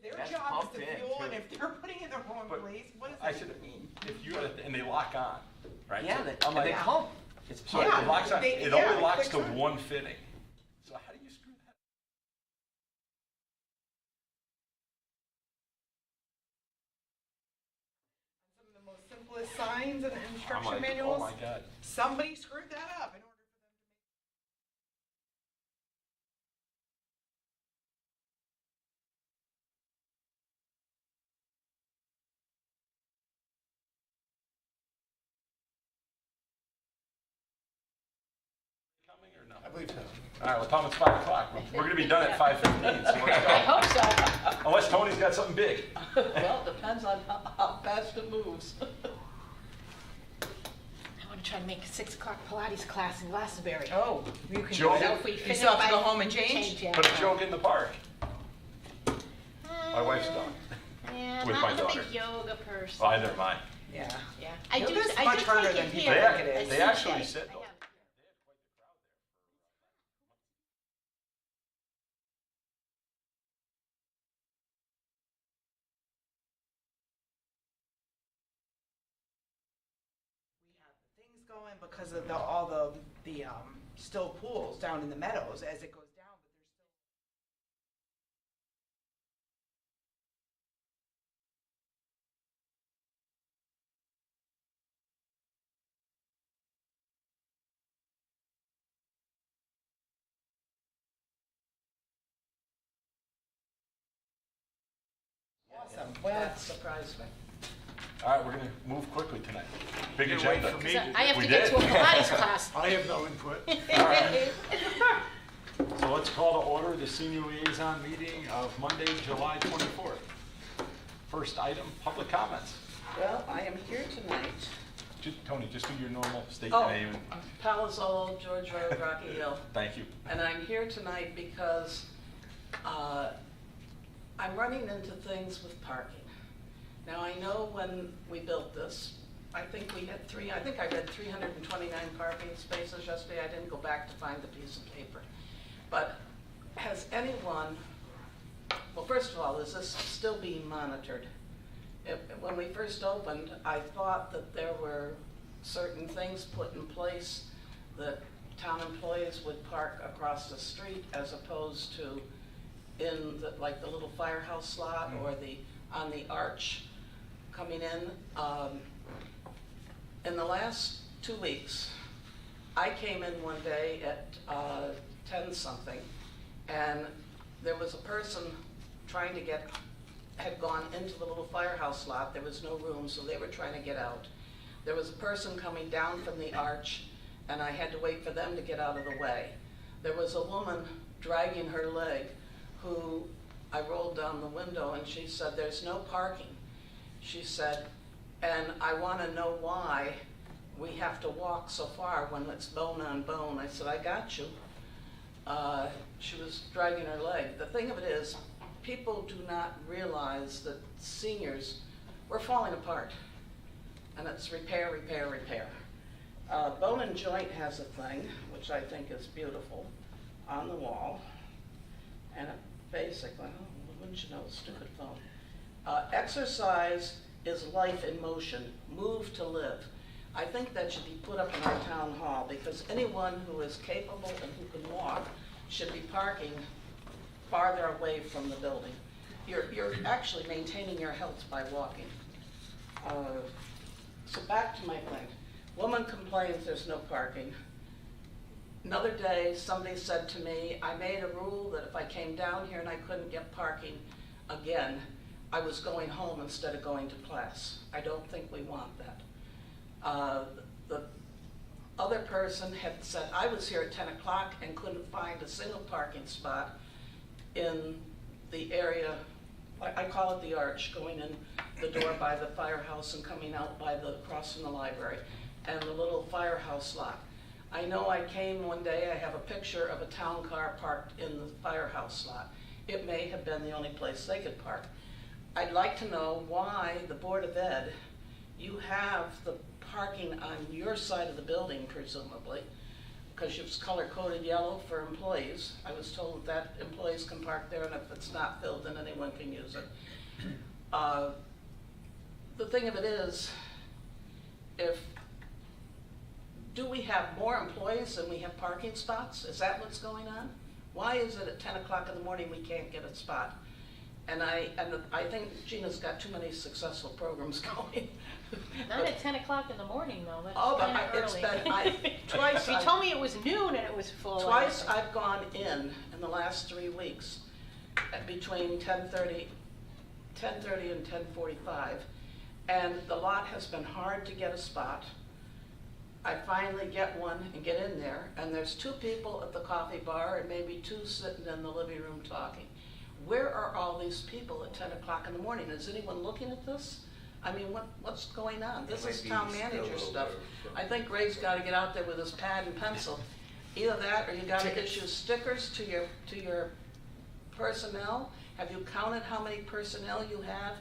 Their That's job is pumped to in, fuel, too. and if they're putting it in the wrong But place, what does I that should, even mean? if you, and they lock on, right? Yeah, So they, I'm and like, they yeah. pump. It's so pumping. it locks on, they- it yeah, only it locks clicks to on. one fitting. So how do you screw that? Some of the most simplest signs and I'm instruction like, manuals, oh my God. somebody screwed that up in order for them to make. Coming or no? I believe so. All right, well, Tom, it's 5 o'clock. We're gonna be done at 5:15, so let's I go. hope so. Unless Tony's got something big. Well, depends on how fast it moves. I want to try to make a 6 o'clock Pilates class in Glastonbury. Oh, you can Joe, do So that. if we You finish still have to by- go home and change? yeah. Put a joke in the park. My wife's done. Yeah, with I'm my not a daughter. big yoga person. Oh, never mind. Yeah. Yeah, I do. Yoga's I much do harder take than it people here. think it is. They actually Sunday. said, I though, have- We have the things going because of all the still pools down in the meadows as it goes down, but there's still. Awesome. Well, That surprised me. all right, we're gonna move quickly tonight. Big You're waiting agenda. for me. So I have We to get did. to a Pilates class. I have no input. All right. So let's call to order the senior liaison meeting of Monday, July 24th. First item, public comments. Well, I am here tonight. Tony, just do your normal, state Oh, your name. Palazzolo, George Road, Rocky Hill. Thank you. And I'm here tonight because I'm running into things with parking. Now, I know when we built this, I think we had I think I read 329 parking spaces yesterday. I didn't go back to find the piece of paper. But has anyone, well, first of all, is this still being monitored? When we first opened, I thought that there were certain things put in place that town employees would park across the street as opposed to in like the little firehouse slot or on the arch coming in. In the last 2 weeks, I came in one day at 10 something, and there was a person trying to had gone into the little firehouse lot. There was no room, so they were trying to get out. There was a person coming down from the arch, and I had to wait for them to get out of the way. There was a woman dragging her leg who I rolled down the window, and she said, "There's no parking." She said, "And I want to know why we have to walk so far when it's bone on bone." I said, "I got you." She was dragging her leg. The thing of it is, people do not realize that seniors, we're falling apart. And it's repair, repair, repair. Bone and Joint has a thing, which I think is beautiful, on the wall. And it basically, oh, wouldn't you know, stupid phone. Exercise is life in motion, move to live. I think that should be put up in our town hall because anyone who is capable and who can walk should be parking farther away from the building. You're actually maintaining your health by walking. So back to my thing. Woman complains there's no parking. Another day, somebody said to me, I made a rule that if I came down here and I couldn't get parking again, I was going home instead of going to class. I don't think we want that. The other person had said, I was here at 10 o'clock and couldn't find a single parking spot in the area, I call it the arch, going in the door by the firehouse and coming out by across from the library, and the little firehouse lot. I know I came one day, I have a picture of a town car parked in the firehouse lot. It may have been the only place they could park. I'd like to know why the Board of Ed, you have the parking on your side of the building, presumably. because it's color-coded yellow for employees. I was told that employees can park there, and if it's not filled, then anyone can use it. The thing of it is, do we have more employees than we have parking spots? Is that what's going on? Why is it at 10 o'clock in the morning we can't get a spot? And I think Gina's got too many successful programs going. Not at 10 o'clock in the morning, though. That's Oh, but kinda it's early. been, twice. You told me it was noon and it was full. Twice I've gone in the last 3 weeks at between 10:30 and 10:45, and the lot has been hard to get a spot. I finally get one and get in there, and there's 2 people at the coffee bar and maybe 2 sitting in the living room talking. Where are all these people at 10 o'clock in the morning? Is anyone looking at this? I mean, what's going on? This is town manager stuff. I think Ray's gotta get out there with his pad and pencil. Either that, or you gotta issue stickers to your personnel. Have you counted how many personnel you have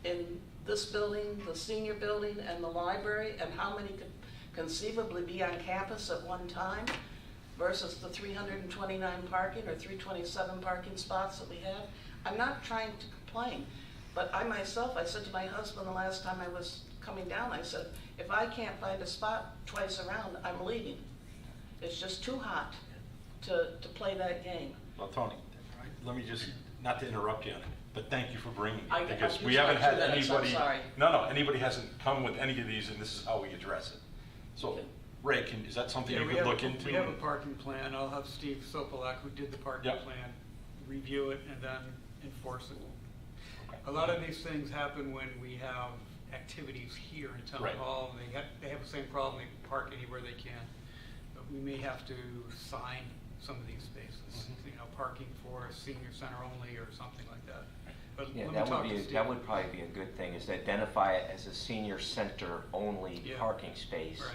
in this building, the senior building, and the library, and how many could conceivably be on campus at one time versus the 329 parking or 327 parking spots that we have? I'm not trying to complain, but I said to my husband the last time I was coming down, I said, if I can't find a spot twice around, I'm leaving. It's just too hot to play that game. Well, Tony, let me just, not to interrupt you on it, but thank you for bringing I it, because used we haven't my had 2 minutes, I'm anybody. sorry. No, anybody hasn't come with any of these, and this is how we address it. So, Okay. Ray, is that something Yeah, you we could have- look into? We have a parking plan. I'll have Steve Sopolak, who did the parking Yep. plan, review it and then enforce it. Okay. A lot of these things happen when we have activities here in town Right. hall, and they have the same problem, they can park anywhere they can. But we may have to sign some of these spaces, Mhm. you know, parking for senior center only or something like that. But Yeah, let me that talk would to be, Steve. that would probably be a good thing, is to identify it as a senior center only Yeah. parking space. Right.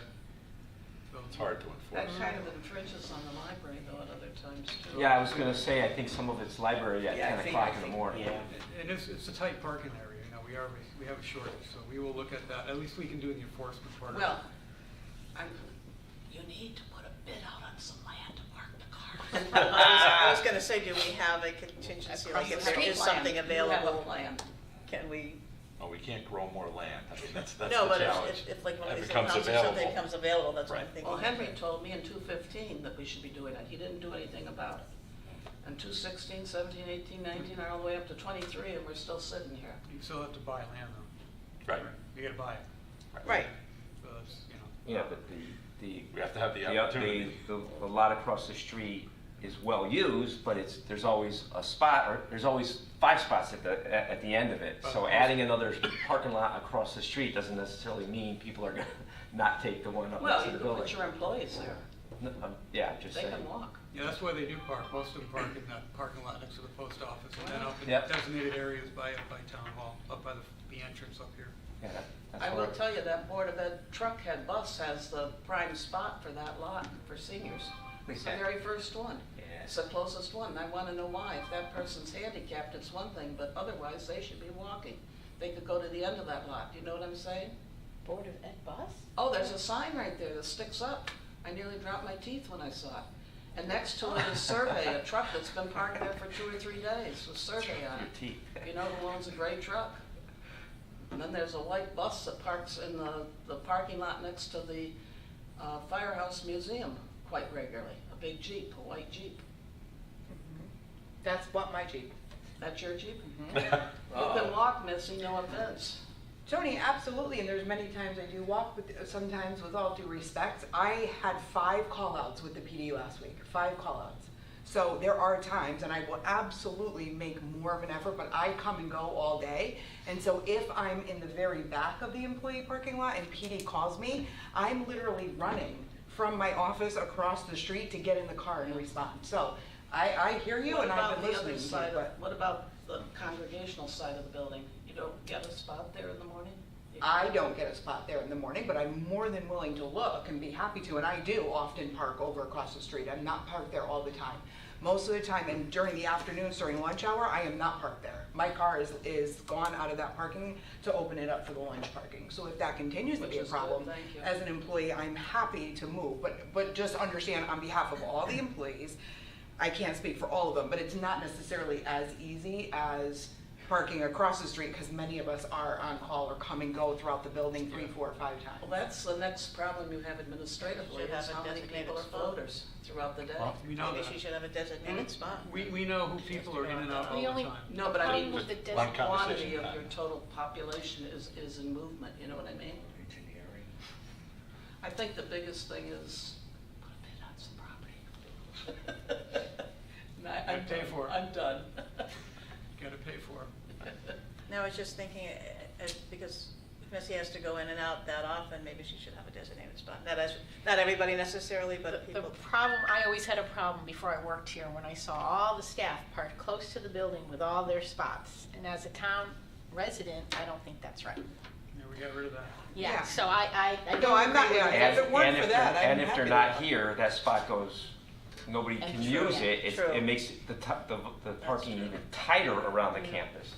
So- It's hard to That enforce. kind of infringes on the library though at other times too. Yeah, I was gonna say, I think some of it's library at Yeah, I 10 think- o'clock I in the think- morning. yeah. And it's a tight parking area, you know, we have a shortage, so we will look at that. At least we can do the enforcement part of it. Well, you need to put a bid out on some land to park the cars. I was gonna say, do we have a contingency, like Across if the there street is Plan. something You have a available, plan. can we? Oh, we can't grow more land. I mean, that's the No, but challenge. if like one That of these becomes accounts or something available. becomes available, that's what I'm Right. thinking. Well, Henry told me in 215 that we should be doing it. He didn't do anything about it. And 216, 17, 18, 19, are all the way up to 23, and we're still sitting here. You still have to buy land though. Right. You gotta buy it, Right, so that's, you know. Yeah, but the, We have to have the the opportunity. the lot across the street is well used, but there's always a spot, or there's always 5 spots at the end of it. So adding another parking lot across the street doesn't necessarily mean people are gonna not take the one up Well, next to you the can put building. your employees there. Yeah, just They saying. can walk. Yeah, that's where they do park. Most of them park in that parking lot next to the post office, and then up in Yep. designated areas by town hall, up by the entrance up here. Yeah, that's I where- will tell you, that Board of Ed truck head bus has the prime spot for that lot for seniors. It's the Okay. very first one. Yeah. It's the closest one. I want to know why. If that person's handicapped, it's one thing, but otherwise, they should be walking. They could go to the end of that lot. You know what I'm saying? Board of Ed bus? Oh, there's a sign right there that sticks up. I nearly dropped my teeth when I saw it. And next to it is Survey, a truck that's been parked there for 2 or 3 days with Survey on Your it. teeth. You know who owns a gray truck? And then there's a white bus that parks in the parking lot next to the Firehouse Museum quite regularly. A big Jeep, a white Jeep. That's what my Jeep. That's your Jeep? Mm-hmm. You can walk, Missy, no offense. Tony, absolutely, and there's many times I do walk, but sometimes with all due respect, I had 5 call-outs with the PD last week, 5 call-outs. So there are times, and I will absolutely make more of an effort, but I come and go all day. And so if I'm in the very back of the employee parking lot and PD calls me, I'm literally running from my office across the street to get in the car and respond. So I hear you, What and I've about been the other listening to you, side? but What about the congregational side of the building? You don't get a spot there in the morning? I don't get a spot there in the morning, but I'm more than willing to look and be happy to, and I do often park over across the street. I'm not parked there all the time. Most of the time, and during the afternoons, during lunch hour, I am not parked there. My car is gone out of that parking to open it up for the lunch parking. So if that continues to Which be a is good, problem, thank you. as an employee, I'm happy to move. But just understand, on behalf of all the employees, I can't speak for all of them, but it's not necessarily as easy as parking across the street, because many of us are on call or come and go throughout the building 3, 4, 5 times. Well, that's the next problem you have administratively, Should have is a how many designated people are spot. floaters throughout the day. Well, We know Maybe that. she should have a designated spot. We know who people are in and out all The the only- time. No, but I mean, Problem with the One design- conversation quantity of back. your total population is in movement, you know what I mean? I think the biggest thing is put a bid on some property. I'm And pay done. for it. I'm done. Gotta pay for it. No, I was just thinking, because Missy has to go in and out that often, maybe she should have a designated spot. Not everybody necessarily, but The people. problem, I always had a problem before I worked here, when I saw all the staff parked close to the building with all their spots. And as a town resident, I don't think that's right. Yeah, we got rid of that. Yeah, Yeah. so I No, don't I'm not- agree with yeah, that. if it weren't for that, I'm And if happy they're with not that. here, that spot goes, nobody And can true, use yeah. it. It True. makes the parking even tighter around the campus,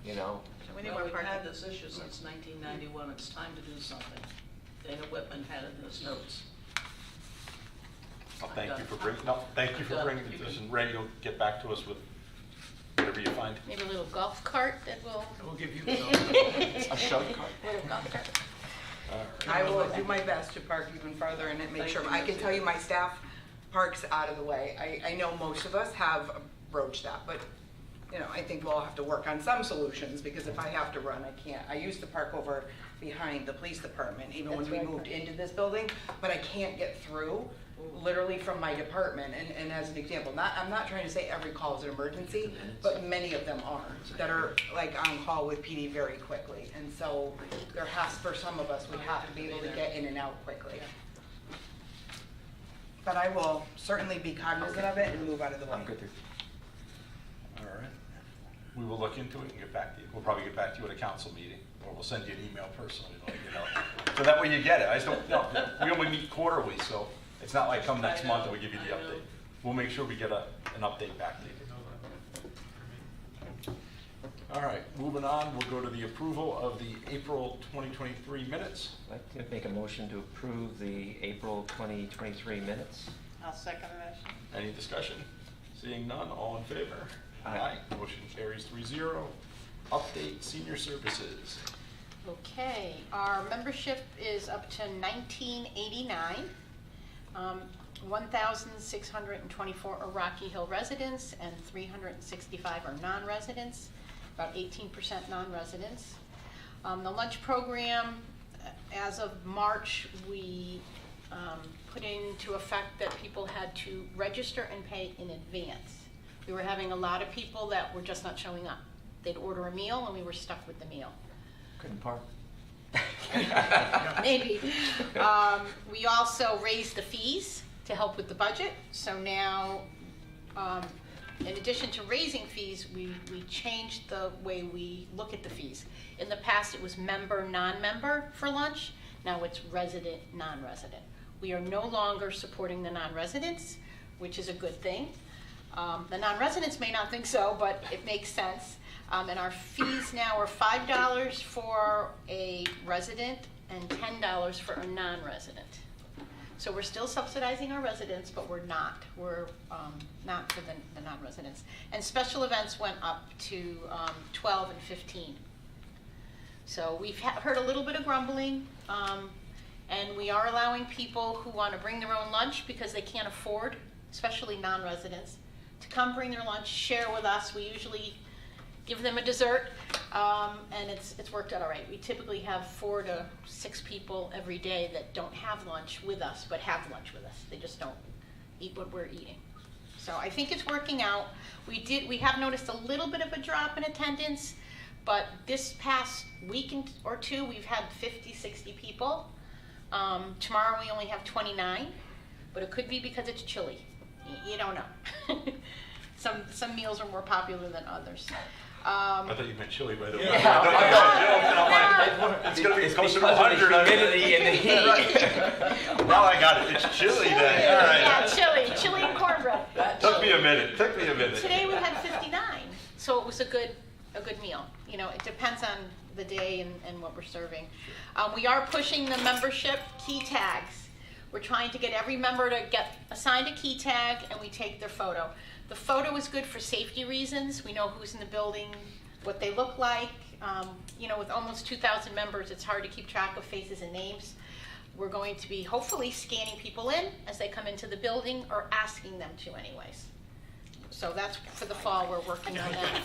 you know? So we need Well, more we've had parking. this issue since 1991, it's time to do something. Dana Whitman had it in his notes. Well, thank you for bringing this, and Ray, you'll get back to us with whatever you find. Maybe a little golf cart that will, We'll give you A shove cart. little golf cart. I will do my best to park even farther and make Thank sure, you, I can Missy. tell you my staff parks out of the way. I know most of us have broached that, but, you know, I think we'll have to work on some solutions, because if I have to run, I can't. I used to park over behind the police department, even when That's we right. moved into this building, but I can't get through, literally from my department. And as an example, I'm not trying to say every call is an emergency, but many of them are, that are like on call with PD very quickly. And so there has, for some of us, we have to be able to get in and out quickly. But I will certainly be cognizant of it and move out of the way. I'm good. All right. We will look into it and get back to you. We'll probably get back to you at a council meeting, or we'll send you an email personally, to let you know. So that way you get it. I just don't, no, we only meet quarterly, so it's not like come next month and we give you the I know. update. We'll make sure we get an update back to you. All right, moving on, we'll go to the approval of the April 2023 minutes. I'd like to make a motion to approve the April 2023 minutes. I'll second the motion. Any discussion? Seeing none, all in favor? Aye. Motion carries 3-0. Update senior services. Okay, our membership is up to 1989. 1,624 are Rocky Hill residents and 365 are non-residents, about 18% non-residents. The lunch program, as of March, we put into effect that people had to register and pay in advance. We were having a lot of people that were just not showing up. They'd order a meal and we were stuck with the meal. Couldn't park. Maybe. We also raised the fees to help with the budget. So now, in addition to raising fees, we changed the way we look at the fees. In the past, it was member, non-member for lunch. Now it's resident, non-resident. We are no longer supporting the non-residents, which is a good thing. The non-residents may not think so, but it makes sense. And our fees now are $5 for a resident and $10 for a non-resident. So we're still subsidizing our residents, but we're not. We're not for the non-residents. And special events went up to 12 and 15. So we've heard a little bit of grumbling, and we are allowing people who want to bring their own lunch because they can't afford, especially non-residents, to come bring their lunch, share with us. We usually give them a dessert, and it's worked out all right. We typically have 4 to 6 people every day that don't have lunch with us, but have lunch with us. They just don't eat what we're eating. So I think it's working out. We have noticed a little bit of a drop in attendance, but this past week or two, we've had 50, 60 people. Tomorrow we only have 29, but it could be because it's chilly. You don't know. Some meals are more popular than others. I thought you meant chili, by the way. Yeah. It's gonna be It's closer to because of the 100. humidity and the heat. Now I got it. It's chili then. All right. Yeah, chili and cornbread. Took me a minute, took me a minute. Today we had 59, so it was a good meal. You know, it depends on the day and what we're serving. We are pushing the membership key tags. We're trying to get every member to get assigned a key tag, and we take their photo. The photo is good for safety reasons. We know who's in the building, what they look like. You know, with almost 2,000 members, it's hard to keep track of faces and names. We're going to be hopefully scanning people in as they come into the building, or asking them to anyways. So that's for the fall, we're working on that.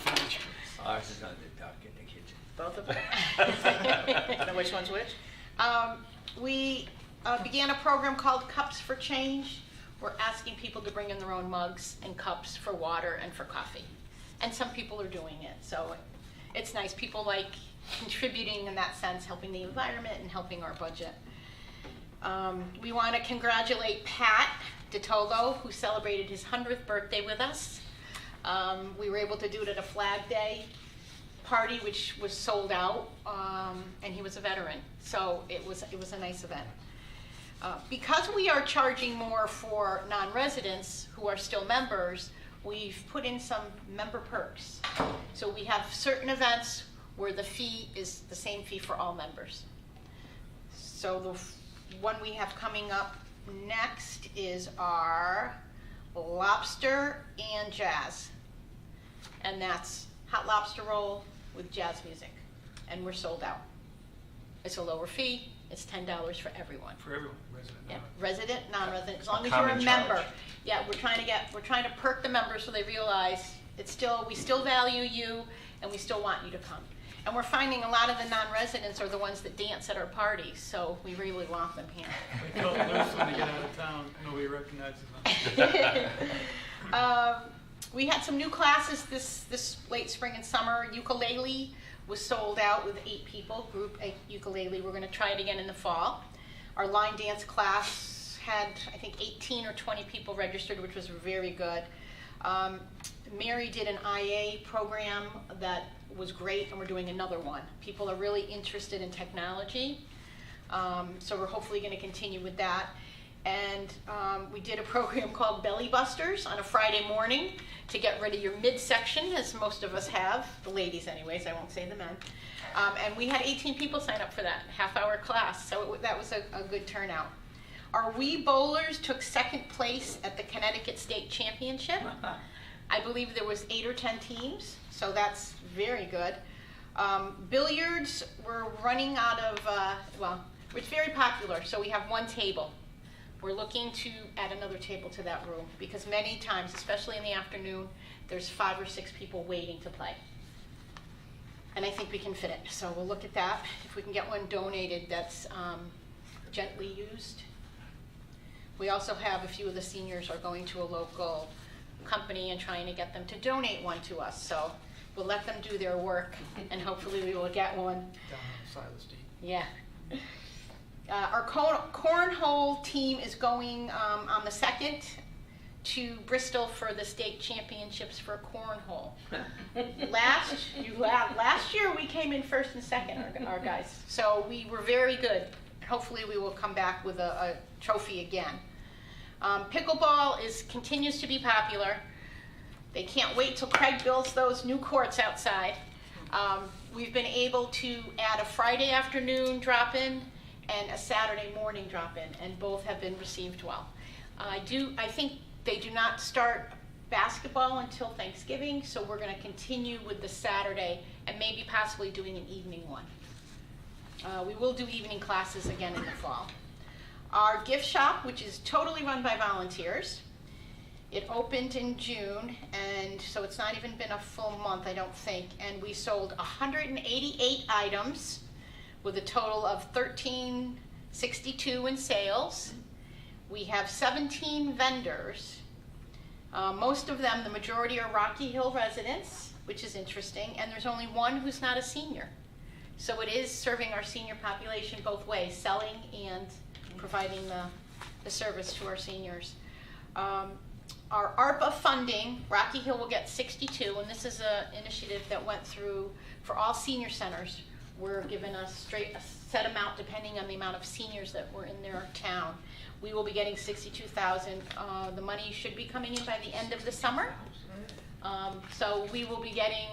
Ours is on the dock in the kitchen. Both of them? Know which one's which? We began a program called Cups for Change. We're asking people to bring in their own mugs and cups for water and for coffee. And some people are doing it, so it's nice. People like contributing in that sense, helping the environment and helping our budget. We want to congratulate Pat DeTolo, who celebrated his 100th birthday with us. We were able to do it at a Flag Day party, which was sold out, and he was a veteran, so it was a nice event. Because we are charging more for non-residents who are still members, we've put in some member perks. So we have certain events where the fee is the same fee for all members. So the one we have coming up next is our lobster and jazz. And that's hot lobster roll with jazz music. And we're sold out. It's a lower fee. It's $10 for everyone. For everyone, resident. Yeah, resident, non-resident, as long A as you're a common member. charge. Yeah, we're trying to perk the members so they realize we still value you, and we still want you to come. And we're finding a lot of the non-residents are the ones that dance at our parties, so we really want them here. They felt loose when they get out of town, nobody recognizes them. We had some new classes this late spring and summer. Ukulele was sold out with 8 people, group ukulele. We're going to try it again in the fall. Our line dance class had, I think, 18 or 20 people registered, which was very good. Mary did an IA program that was great, and we're doing another one. People are really interested in technology, so we're hopefully going to continue with that. And we did a program called Belly Busters on a Friday morning to get rid of your midsection, as most of us have, the ladies anyways, I won't say the men. And we had 18 people sign up for that half-hour class, so that was a good turnout. Our Wii Bowlers took second place at the Connecticut State Championship. I believe there was 8 or 10 teams, so that's very good. Billiards, we're running out of, it's very popular, so we have 1 table. We're looking to add another table to that room because many times, especially in the afternoon, there's 5 or 6 people waiting to play. And I think we can fit it, so we'll look at that. If we can get one donated that's gently used. We also have a few of the seniors are going to a local company and trying to get them to donate one to us. So we'll let them do their work and hopefully we will get one. Down on Silas D. Yeah. Our cornhole team is going on the 2nd to Bristol for the state championships for cornhole. Last year we came in 1st and 2nd, our guys. So we were very good. Hopefully we will come back with a trophy again. Pickleball continues to be popular. They can't wait till Craig builds those new courts outside. We've been able to add a Friday afternoon drop-in and a Saturday morning drop-in, and both have been received well. I think they do not start basketball until Thanksgiving, so we're going to continue with the Saturday and maybe possibly doing an evening one. We will do evening classes again in the fall. Our gift shop, which is totally run by volunteers, it opened in June, and so it's not even been a full month, I don't think, and we sold 188 items with a total of $1,362 in sales. We have 17 vendors. Most of them, the majority, are Rocky Hill residents, which is interesting, and there's only one who's not a senior. So it is serving our senior population both ways, selling and providing the service to our seniors. Our ARPA funding, Rocky Hill will get 62, and this is an initiative that went through for all senior centers we're given a set amount depending on the amount of seniors that were in their town. We will be getting 62,000. The money should be coming in by the end of the summer. So we will be getting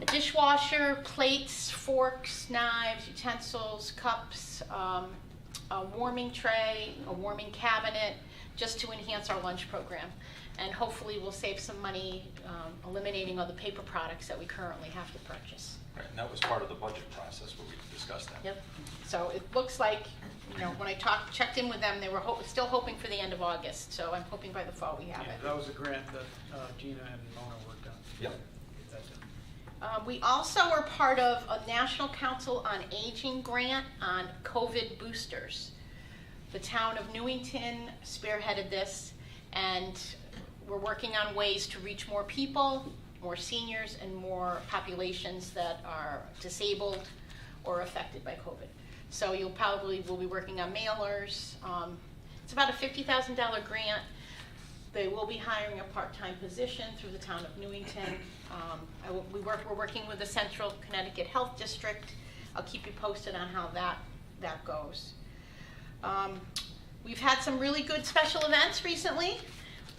a dishwasher, plates, forks, knives, utensils, cups, a warming tray, a warming cabinet, just to enhance our lunch program. And hopefully we'll save some money eliminating all the paper products that we currently have to purchase. Right, and that was part of the budget process where we discussed that. Yep. So it looks like, when I checked in with them, they were still hoping for the end of August. So I'm hoping by the fall we have Yeah, it. that was a grant that Gina and Mona worked on. Yep. Get that done. We also are part of a National Council on Aging grant on COVID boosters. The town of Newington spearheaded this, and we're working on ways to reach more people, more seniors, and more populations that are disabled or affected by COVID. So we'll be working on mailers. It's about a $50,000 grant. They will be hiring a part-time position through the town of Newington. We're working with the Central Connecticut Health District. I'll keep you posted on how that goes. We've had some really good special events recently.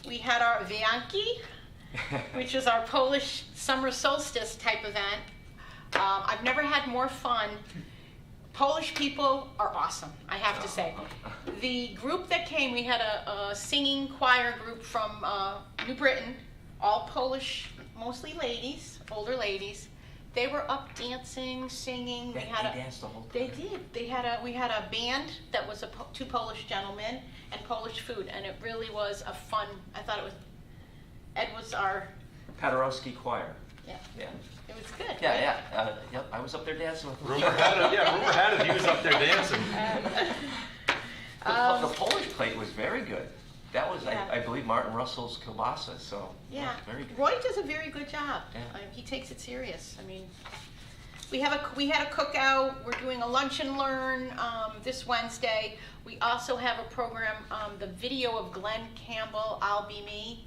We had our Wianki, which is our Polish summer solstice type event. I've never had more fun. Polish people are awesome, I have to say. The group that came, we had a singing choir group from New Britain, all Polish, mostly ladies, older ladies. They were up dancing, singing. They danced the whole time. They did. We had a band that was two Polish gentlemen and Polish food, and it really was a fun. I thought Ed was our. Paderewski Choir. Yeah. Yeah. It was good. Yeah, yeah. Yep, I was up there dancing with them. Rumor had it he was up there dancing. The Polish plate was very good. That was, Yeah. I believe, Martin Russell's kielbasa, so Yeah, very good. Roy does a very good job. Yeah. He takes it serious. I mean, we had a cookout. We're doing a lunch and learn this Wednesday. We also have a program, the video of Glenn Campbell, I'll Be Me.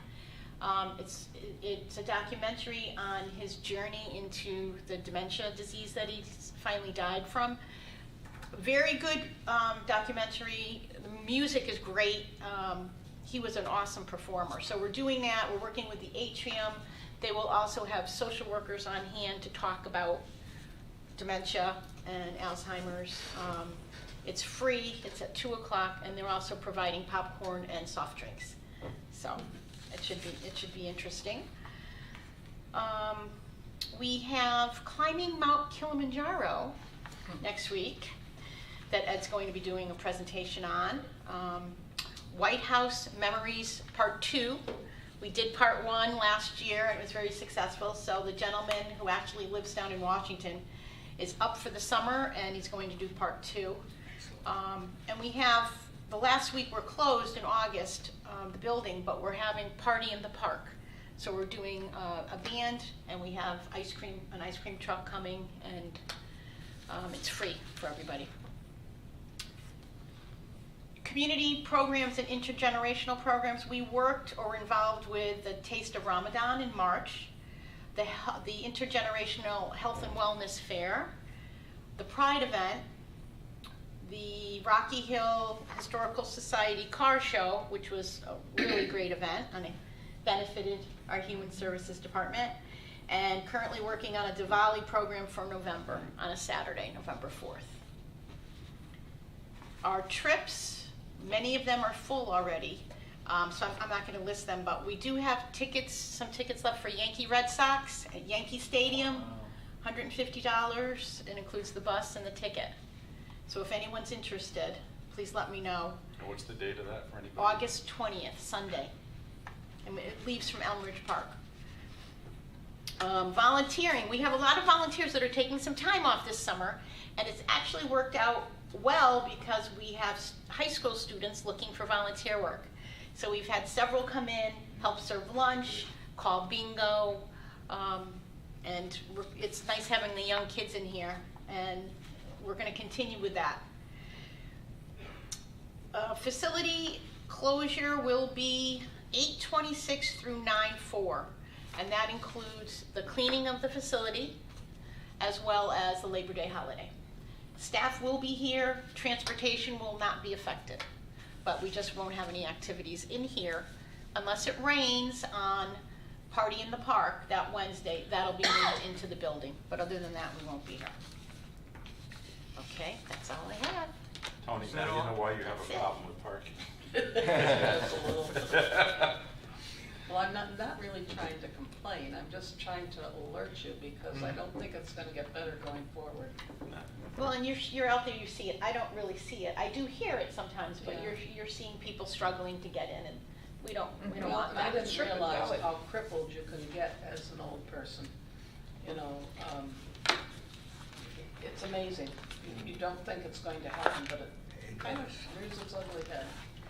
It's a documentary on his journey into the dementia disease that he finally died from. Very good documentary. The music is great. He was an awesome performer. So we're doing that. We're working with the Atrium. They will also have social workers on hand to talk about dementia and Alzheimer's. It's free. It's at 2 o'clock, and they're also providing popcorn and soft drinks. So it should be interesting. We have climbing Mount Kilimanjaro next week that Ed's going to be doing a presentation on. White House Memories Part 2. We did Part 1 last year, and it was very successful. So the gentleman who actually lives down in Washington is up for the summer, and he's going to do Part 2. And we have, the last week we're closed in August, the building, but we're having Party in the Park. So we're doing a band, and we have an ice cream truck coming, and it's free for everybody. Community programs and intergenerational programs. We worked or were involved with the Taste of Ramadan in March, the Intergenerational Health and Wellness Fair, the Pride event, the Rocky Hill Historical Society car show, which was a really great event, and it benefited our Human Services Department, and currently working on a Diwali program for November, on a Saturday, November 4th. Our trips, many of them are full already, so I'm not going to list them, but we do have some tickets left for Yankee Red Sox at Yankee Stadium, $150. It includes the bus and the ticket. So if anyone's interested, please let me know. And what's the date of that for anybody? August 20th, Sunday. And it leaves from Elmridge Park. Volunteering. We have a lot of volunteers that are taking some time off this summer, and it's actually worked out well because we have high school students looking for volunteer work. So we've had several come in, help serve lunch, call bingo, and it's nice having the young kids in here, and we're going to continue with that. Facility closure will be 8/26 through 9/4, and that includes the cleaning of the facility, as well as the Labor Day holiday. Staff will be here, transportation will not be affected, but we just won't have any activities in here unless it rains on Party in the Park that Wednesday. That'll be moved into the building, but other than that, we won't be here. Okay, that's all I have. Tony, Is now that you all? know why you have That's a it. problem with parking. That's a little. Well, I'm not really trying to complain, I'm just trying to alert you, because I don't think it's gonna get better going forward. Well, and you're out there, you see it. I don't really see it. I do hear it sometimes, but Yeah. you're seeing people struggling to get in, and we don't Well, want I that. didn't Sure, realize valid. how crippled you can get as an old person, you know, it's amazing. You don't think it's going to happen, but it kind of rears its ugly head,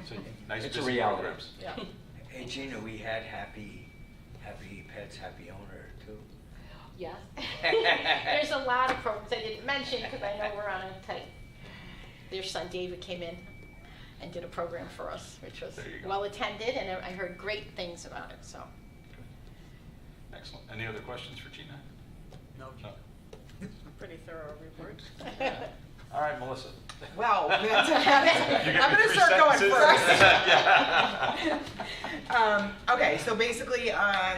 So, nice It's a busy reality. programs. yeah. Hey Gina, we had happy pets, happy owner too. Yeah. There's a lot of programs I didn't mention because I know we're on a tight. Their son David came in and did a program for us, which was There you go. well attended, and I heard great things about it, so. Excellent. Any other questions for Gina? No, No. Pretty thorough report. All right, Melissa. Well, You I'm got your gonna 3 start going sentences? first. Yeah. Okay, so basically,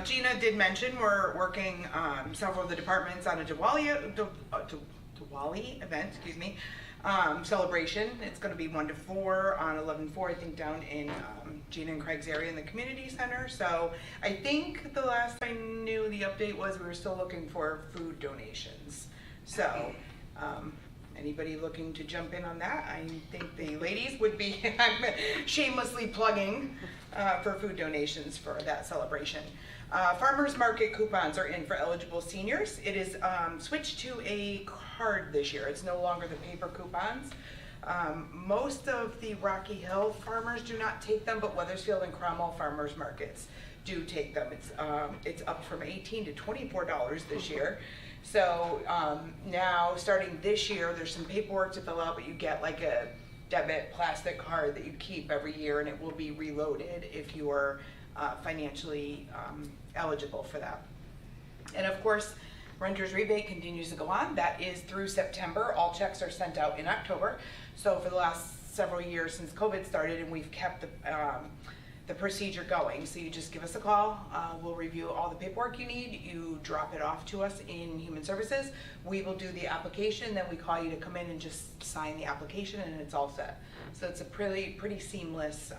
Gina did mention we're working several of the departments on a Diwali event, excuse me, celebration. It's going to be 1 to 4 on 11/4, I think, down in Gina and Craig's area in the community center. So I think the last I knew, the update was we were still looking for food donations. So. Anybody looking to jump in on that? I think the ladies would be, I'm shamelessly plugging for food donations for that celebration. Farmers market coupons are in for eligible seniors. It is switched to a card this year. It's no longer the paper coupons. Most of the Rocky Hill farmers do not take them, but Weathersfield and Cromwell farmers markets do take them. It's up from $18 to $24 this year. So now, starting this year, there's some paperwork to fill out, but you get like a debit plastic card that you keep every year, and it will be reloaded if you are financially eligible for that. And of course, renter's rebate continues to go on. That is through September. All checks are sent out in October. So for the last several years since COVID started, and we've kept the procedure going. So you just give us a call, we'll review all the paperwork you need, you drop it off to us in Human Services, we will do the application, then we call you to come in and just sign the application, and it's all set. So it's a pretty seamless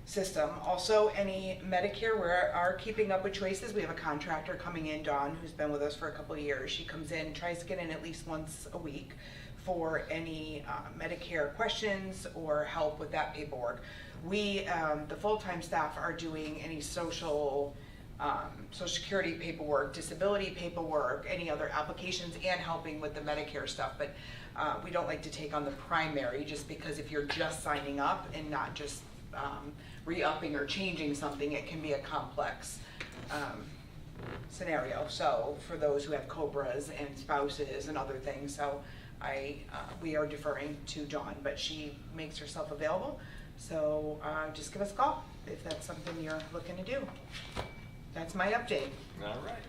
system. Also, any Medicare, we are keeping up with choices. We have a contractor coming in, Dawn, who's been with us for a couple of years. She comes in, tries to get in at least once a week for any Medicare questions or help with that paperwork. We, the full-time staff, are doing any Social Security paperwork, disability paperwork, any other applications, and helping with the Medicare stuff. But we don't like to take on the primary, just because if you're just signing up and not just re-upping or changing something, it can be a complex scenario. So for those who have COBRAs and spouses and other things, so we are deferring to Dawn, but she makes herself available. So just give us a call if that's something you're looking to do. That's my update. All right.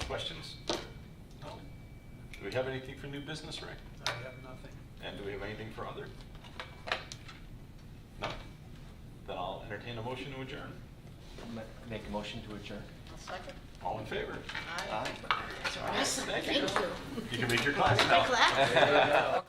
Questions? No. Do we have anything for new business, Rick? I have nothing. And do we have anything for other? No. Then I'll entertain a motion to adjourn. Make a motion to adjourn. I'll second. All in favor? Aye. Awesome. Thank Thank you. you. You can make your class My now. class. There you go.